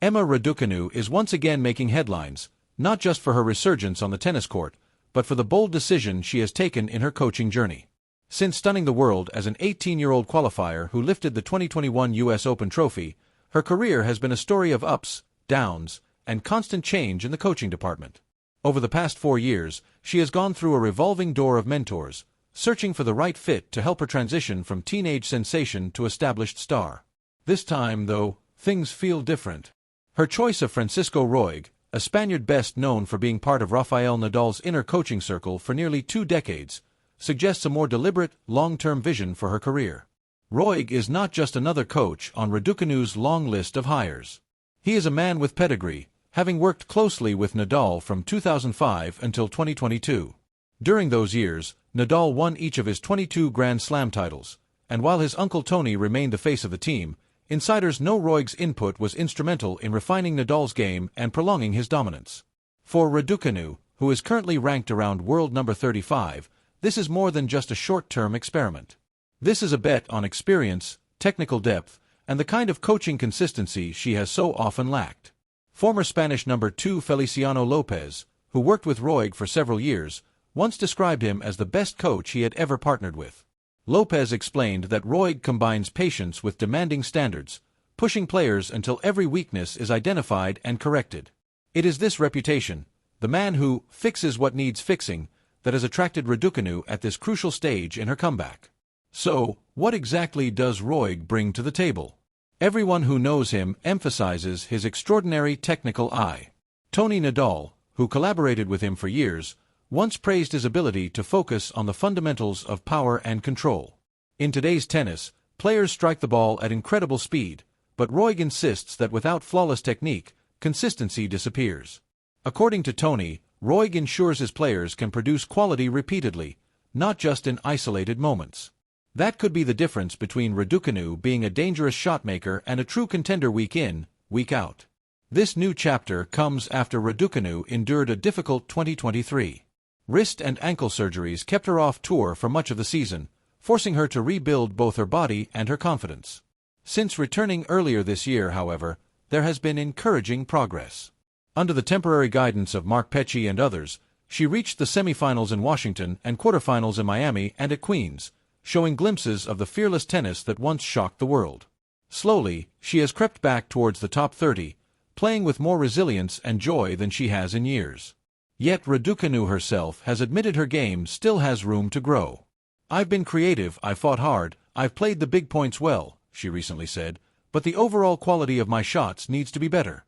Emma Raducanu is once again making headlines, not just for her resurgence on the tennis court, but for the bold decision she has taken in her coaching journey. Since stunning the world as an 18-year-old qualifier who lifted the 2021 U.S. Open trophy, her career has been a story of ups, downs, and constant change in the coaching department. Over the past 4 years, she has gone through a revolving door of mentors, searching for the right fit to help her transition from teenage sensation to established star. This time, though, things feel different. Her choice of Francisco Roig, a Spaniard best known for being part of Rafael Nadal's inner coaching circle for nearly 2 decades, suggests a more deliberate, long-term vision for her career. Roig is not just another coach on Raducanu's long list of hires. He is a man with pedigree, having worked closely with Nadal from 2005 until 2022. During those years, Nadal won each of his 22 Grand Slam titles, and while his uncle Tony remained the face of the team, insiders know Roig's input was instrumental in refining Nadal's game and prolonging his dominance. For Raducanu, who is currently ranked around world number 35, this is more than just a short-term experiment. This is a bet on experience, technical depth, and the kind of coaching consistency she has so often lacked. Former Spanish number 2 Feliciano Lopez, who worked with Roig for several years, once described him as the best coach he had ever partnered with. Lopez explained that Roig combines patience with demanding standards, pushing players until every weakness is identified and corrected. It is this reputation, the man who fixes what needs fixing, that has attracted Raducanu at this crucial stage in her comeback. So, what exactly does Roig bring to the table? Everyone who knows him emphasizes his extraordinary technical eye. Tony Nadal, who collaborated with him for years, once praised his ability to focus on the fundamentals of power and control. In today's tennis, players strike the ball at incredible speed, but Roig insists that without flawless technique, consistency disappears. According to Tony, Roig ensures his players can produce quality repeatedly, not just in isolated moments. That could be the difference between Raducanu being a dangerous shotmaker and a true contender week in, week out. This new chapter comes after Raducanu endured a difficult 2023. Wrist and ankle surgeries kept her off tour for much of the season, forcing her to rebuild both her body and her confidence. Since returning earlier this year, however, there has been encouraging progress. Under the temporary guidance of Mark Pecci and others, she reached the semifinals in Washington and quarterfinals in Miami and at Queens, showing glimpses of the fearless tennis that once shocked the world. Slowly, she has crept back towards the top 30, playing with more resilience and joy than she has in years. Yet Raducanu herself has admitted her game still has room to grow. "I've been creative, I've fought hard, I've played the big points well," she recently said, "but the overall quality of my shots needs to be better."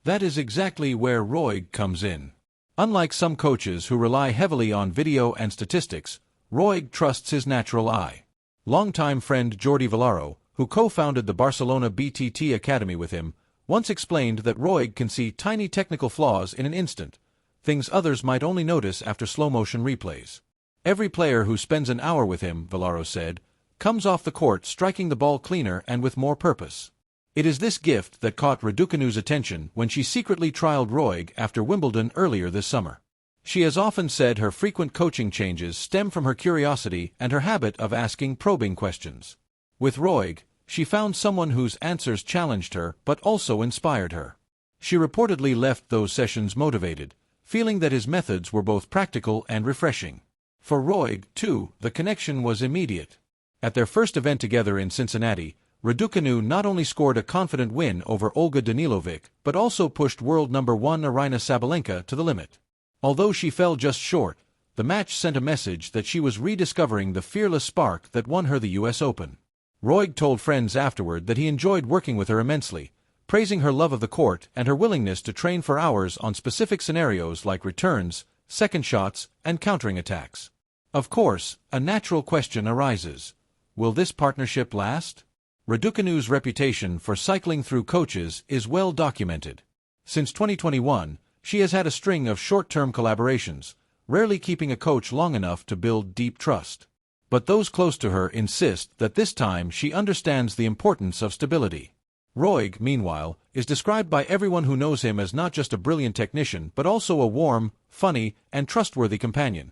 That is exactly where Roig comes in. Unlike some coaches who rely heavily on video and statistics, Roig trusts his natural eye. Longtime friend Jordi Villaro, who co-founded the Barcelona BTT Academy with him, once explained that Roig can see tiny technical flaws in an instant, things others might only notice after slow-motion replays. Every player who spends an hour with him, Villaro said, comes off the court striking the ball cleaner and with more purpose. It is this gift that caught Raducanu's attention when she secretly trialed Roig after Wimbledon earlier this summer. She has often said her frequent coaching changes stem from her curiosity and her habit of asking probing questions. With Roig, she found someone whose answers challenged her but also inspired her. She reportedly left those sessions motivated, feeling that his methods were both practical and refreshing. For Roig, too, the connection was immediate. At their first event together in Cincinnati, Raducanu not only scored a confident win over Olga Danilovic, but also pushed world number 1 Aryna Sabalenka to the limit. Although she fell just short, the match sent a message that she was rediscovering the fearless spark that won her the U.S. Open. Roig told friends afterward that he enjoyed working with her immensely, praising her love of the court and her willingness to train for hours on specific scenarios like returns, second shots, and countering attacks. Of course, a natural question arises. Will this partnership last? Raducanu's reputation for cycling through coaches is well documented. Since 2021, she has had a string of short-term collaborations, rarely keeping a coach long enough to build deep trust. But those close to her insist that this time she understands the importance of stability. Roig, meanwhile, is described by everyone who knows him as not just a brilliant technician but also a warm, funny, and trustworthy companion,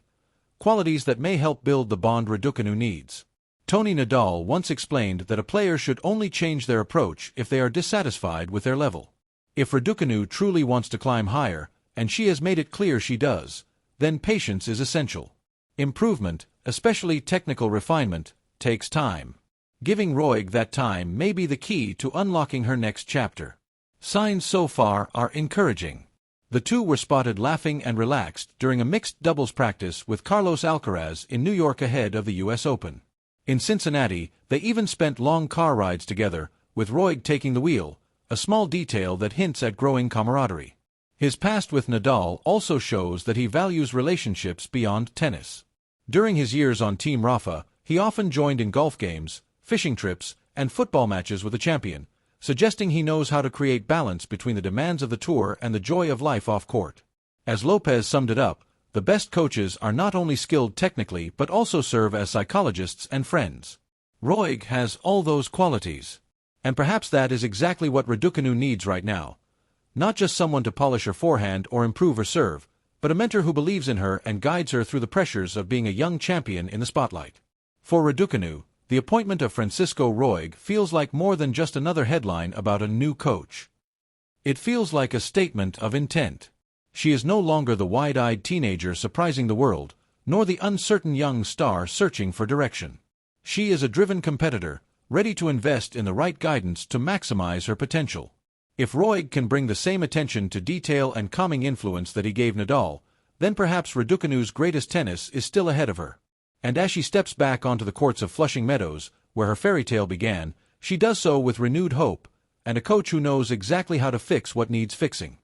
qualities that may help build the bond Raducanu needs. Tony Nadal once explained that a player should only change their approach if they are dissatisfied with their level. If Raducanu truly wants to climb higher, and she has made it clear she does, then patience is essential. Improvement, especially technical refinement, takes time. Giving Roig that time may be the key to unlocking her next chapter. Signs so far are encouraging. The two were spotted laughing and relaxed during a mixed doubles practice with Carlos Alcaraz in New York ahead of the US Open. In Cincinnati, they even spent long car rides together, with Roig taking the wheel, a small detail that hints at growing camaraderie. His past with Nadal also shows that he values relationships beyond tennis. During his years on Team Rafa, he often joined in golf games, fishing trips, and football matches with the champion, suggesting he knows how to create balance between the demands of the tour and the joy of life off-court. As Lopez summed it up, the best coaches are not only skilled technically but also serve as psychologists and friends. Roig has all those qualities. And perhaps that is exactly what Raducanu needs right now. Not just someone to polish her forehand or improve her serve, but a mentor who believes in her and guides her through the pressures of being a young champion in the spotlight. For Raducanu, the appointment of Francisco Roig feels like more than just another headline about a new coach. It feels like a statement of intent. She is no longer the wide-eyed teenager surprising the world, nor the uncertain young star searching for direction. She is a driven competitor, ready to invest in the right guidance to maximize her potential. If Roig can bring the same attention to detail and calming influence that he gave Nadal, then perhaps Raducanu's greatest tennis is still ahead of her. And as she steps back onto the courts of Flushing Meadows, where her fairy tale began, she does so with renewed hope, and a coach who knows exactly how to fix what needs fixing.